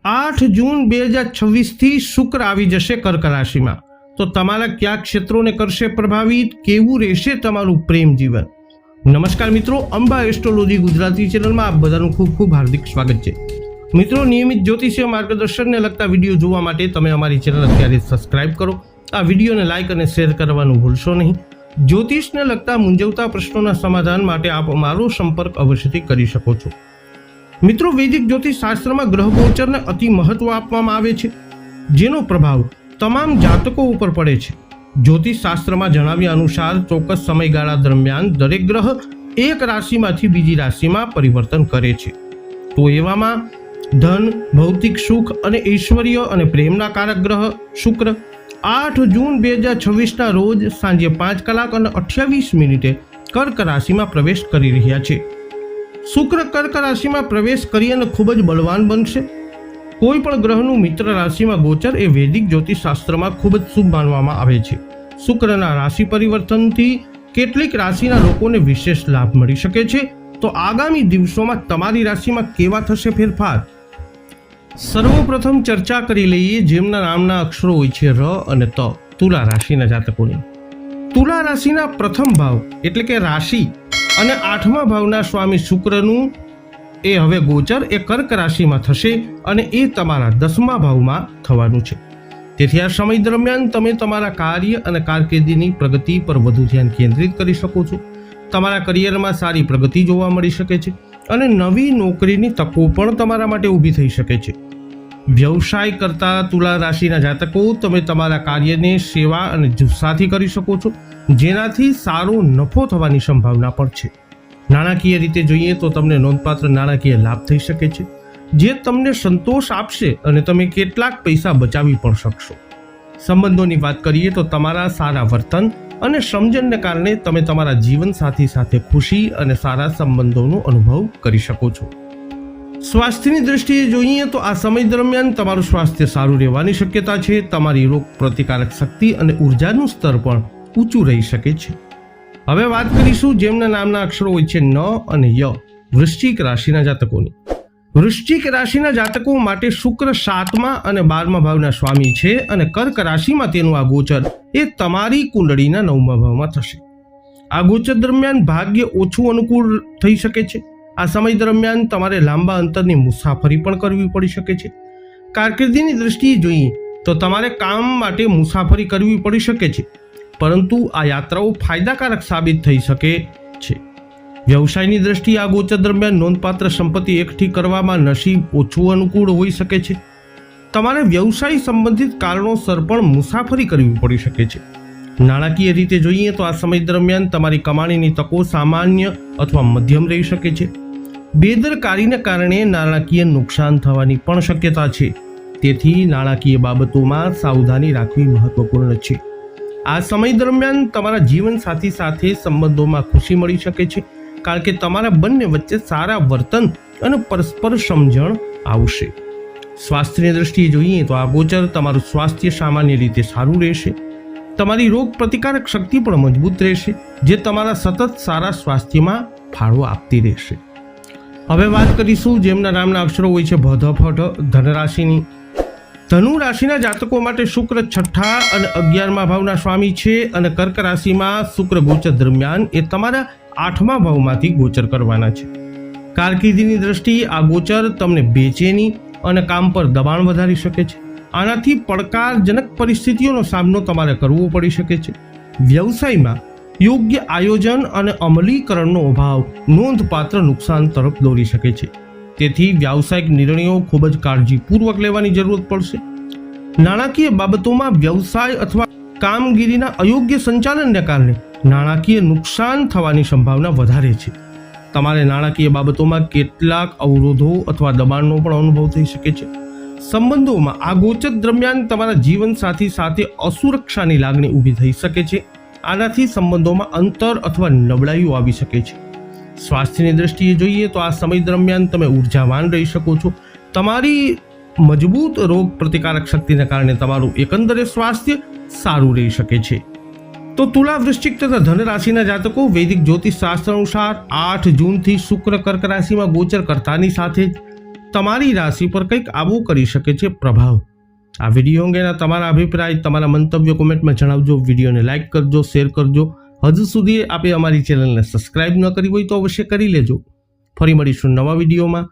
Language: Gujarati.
8 જૂન 2026 થી શુક્ર આવી જશે કર્ક રાશિમાં। તો તમારા કયા ક્ષેત્રોને કરશે પ્રભાવિત, કેવું રહેશે તમારું પ્રેમ જીવન? નમસ્કાર મિત્રો, અંબા એસ્ટ્રોલોજી ગુજરાતી ચેનલમાં આપ બધાનું ખૂબ ખૂબ હાર્દિક સ્વાગત છે। મિત્રો, નિયમિત જ્યોતિષીય માર્ગદર્શનને લગતા વિડીયો જોવા માટે તમે અમારી ચેનલ અત્યારે સબસ્ક્રાઇબ કરો, આ વિડીયોને લાઇક અને શેર કરવાનું ભૂલશો નહીં। જ્યોતિષને લગતા મૂંઝવતા પ્રશ્નોના સમાધાન માટે આપ અમારો સંપર્ક અવશ્યથી કરી શકો છો। મિત્રો, વૈદિક જ્યોતિષ શાસ્ત્રમાં ગ્રહ ગોચરને અતિ મહત્વ આપવામાં આવે છે, જેનો પ્રભાવ તમામ જાતકો ઉપર પડે છે। જ્યોતિષ શાસ્ત્રમાં જણાવ્યા અનુસાર ચોક્કસ સમયગાળા દરમિયાન દરેક ગ્રહ એક રાશિમાંથી બીજી રાશિમાં પરિવર્તન કરે છે। તો એવામાં ધન, ભૌતિક સુખ અને ઐશ્વર્ય અને પ્રેમના કારક ગ્રહ શુક્ર 8 જૂન 2026ના રોજ સાંજે 5:28 કર્ક રાશિમાં પ્રવેશ કરી રહ્યા છે। શુક્ર કર્ક રાશિમાં પ્રવેશ કરી અને ખૂબ જ બળવાન બનશે। કોઈ પણ ગ્રહનું મિત્ર રાશિમાં ગોચર એ વૈદિક જ્યોતિષ શાસ્ત્રમાં ખૂબ જ શુભ માનવામાં આવે છે। શુક્રના રાશિ પરિવર્તનથી કેટલીક રાશિના લોકોને વિશેષ લાભ મળી શકે છે। તો આગામી દિવસોમાં તમારી રાશિમાં કેવા થશે ફેરફાર? સર્વપ્રથમ ચર્ચા કરી લઈએ જેમના નામના અક્ષરો હોય છે ર અને ત, તુલા રાશિના જાતકોની। તુલા રાશિના પ્રથમ ભાવ એટલે કે રાશિ અને 8મા ભાવના સ્વામી શુક્રનું એ હવે ગોચર એ કર્ક રાશિમાં થશે અને એ તમારા 10મા ભાવમાં થવાનું છે। તેથી આ સમય દરમિયાન તમે તમારા કાર્ય અને કારકિર્દીની પ્રગતિ પર વધુ ધ્યાન કેન્દ્રિત કરી શકો છો। તમારા કરિયરમાં સારી પ્રગતિ જોવા મળી શકે છે અને નવી નોકરીની તકો પણ તમારા માટે ઊભી થઈ શકે છે। વ્યવસાય કરતા તુલા રાશિના જાતકો તમે તમારા કાર્યને સેવા અને જુસ્સાથી કરી શકો છો, જેનાથી સારો નફો થવાની સંભાવના પણ છે। નાણાકીય રીતે જોઈએ તો તમને નોંધપાત્ર નાણાકીય લાભ થઈ શકે છે, જે તમને સંતોષ આપશે અને તમે કેટલાક પૈસા બચાવી પણ શકશો। સંબંધોની વાત કરીએ તો તમારા સારા વર્તન અને સમજણને કારણે તમે તમારા જીવનસાથી સાથે ખુશી અને સારા સંબંધોનો અનુભવ કરી શકો છો। સ્વાસ્થ્યની દ્રષ્ટિએ જોઈએ તો આ સમય દરમિયાન તમારું સ્વાસ્થ્ય સારું રહેવાની શક્યતા છે। તમારી રોગ પ્રતિકારક શક્તિ અને ઉર્જાનું સ્તર પણ ઊંચું રહી શકે છે। હવે વાત કરીશું જેમના નામના અક્ષરો હોય છે ન અને ય, વૃશ્ચિક રાશિના જાતકોની। વૃશ્ચિક રાશિના જાતકો માટે શુક્ર 7મા અને 12મા ભાવના સ્વામી છે અને કર્ક રાશિમાં તેનું આ ગોચર એ તમારી કુંડળીના 9મા ભાવમાં થશે। આ ગોચર દરમિયાન ભાગ્ય ઓછું અનુકૂળ થઈ શકે છે। આ સમય દરમિયાન તમારે લાંબા અંતરની મુસાફરી પણ કરવી પડી શકે છે। કારકિર્દીની દ્રષ્ટિએ જોઈએ તો તમારે કામ માટે મુસાફરી કરવી પડી શકે છે, પરંતુ આ યાત્રાઓ ફાયદાકારક સાબિત થઈ શકે છે। વ્યવસાયની દ્રષ્ટિએ આ ગોચર દરમિયાન નોંધપાત્ર સંપત્તિ એકઠી કરવામાં નસીબ ઓછું અનુકૂળ હોઈ શકે છે। તમારે વ્યવસાય સંબંધિત કારણોસર પણ મુસાફરી કરવી પડી શકે છે। નાણાકીય રીતે જોઈએ તો આ સમય દરમિયાન તમારી કમાણીની તકો સામાન્ય અથવા મધ્યમ રહી શકે છે। બેદરકારીને કારણે નાણાકીય નુકસાન થવાની પણ શક્યતા છે, તેથી નાણાકીય બાબતોમાં સાવધાની રાખવી મહત્વપૂર્ણ છે। આ સમય દરમિયાન તમારા જીવનસાથી સાથે સંબંધોમાં ખુશી મળી શકે છે, કારણ કે તમારા બંને વચ્ચે સારા વર્તન અને પરસ્પર સમજણ આવશે। સ્વાસ્થ્યની દ્રષ્ટિએ જોઈએ તો આ ગોચર તમારું સ્વાસ્થ્ય સામાન્ય રીતે સારું રહેશે। તમારી રોગ પ્રતિકારક શક્તિ પણ મજબૂત રહેશે, જે તમારા સતત સારા સ્વાસ્થ્યમાં ફાળો આપતી રહેશે। હવે વાત કરીશું જેમના નામના અક્ષરો હોય છે ભ, ધ, ફ, ઢ, ધનરાશિની। ધનુ રાશિના જાતકો માટે શુક્ર 6ઠા અને 11મા ભાવના સ્વામી છે અને કર્ક રાશિમાં શુક્ર ગોચર દરમિયાન એ તમારા 8મા ભાવમાંથી ગોચર કરવાના છે। કારકિર્દીની દ્રષ્ટિએ આ ગોચર તમને બેચેની અને કામ પર દબાણ વધારી શકે છે। આનાથી પડકારજનક પરિસ્થિતિઓનો સામનો તમારે કરવો પડી શકે છે। વ્યવસાયમાં યોગ્ય આયોજન અને અમલીકરણનો અભાવ નોંધપાત્ર નુકસાન તરફ દોરી શકે છે, તેથી વ્યાવસાયિક નિર્ણયો ખૂબ જ કાળજીપૂર્વક લેવાની જરૂર પડશે। નાણાકીય બાબતોમાં વ્યવસાય અથવા કામગીરીના અયોગ્ય સંચાલનને કારણે નાણાકીય નુકસાન થવાની સંભાવના વધારે છે। તમારે નાણાકીય બાબતોમાં કેટલાક અવરોધો અથવા દબાણનો પણ અનુભવ થઈ શકે છે। સંબંધોમાં આ ગોચર દરમિયાન તમારા જીવનસાથી સાથે અસુરક્ષાની લાગણી ઊભી થઈ શકે છે। આનાથી સંબંધોમાં અંતર અથવા નબળાઈઓ આવી શકે છે। સ્વાસ્થ્યની દ્રષ્ટિએ જોઈએ તો આ સમય દરમિયાન તમે ઉર્જાવાન રહી શકો છો। તમારી મજબૂત રોગ પ્રતિકારક શક્તિને કારણે તમારું એકંદરે સ્વાસ્થ્ય સારું રહી શકે છે। તો તુલા, વૃશ્ચિક તથા ધન રાશિના જાતકો વૈદિક જ્યોતિષ શાસ્ત્ર અનુસાર 8 જૂનથી શુક્ર કર્ક રાશિમાં ગોચર કરતાની સાથે જ તમારી રાશિ પર કંઈક આવું કરી શકે છે પ્રભાવ. આ વિડીયો અંગેના તમારા અભિપ્રાય, તમારા મંતવ્યો કોમેન્ટમાં જણાવજો. વિડીયોને લાઇક કરજો, શેર કરજો. હજુ સુધી આપે અમારી ચેનલને સબસ્ક્રાઇબ ન કરી હોય તો અવશ્ય કરી લેજો. ફરી મળીશું નવા વિડીયોમાં.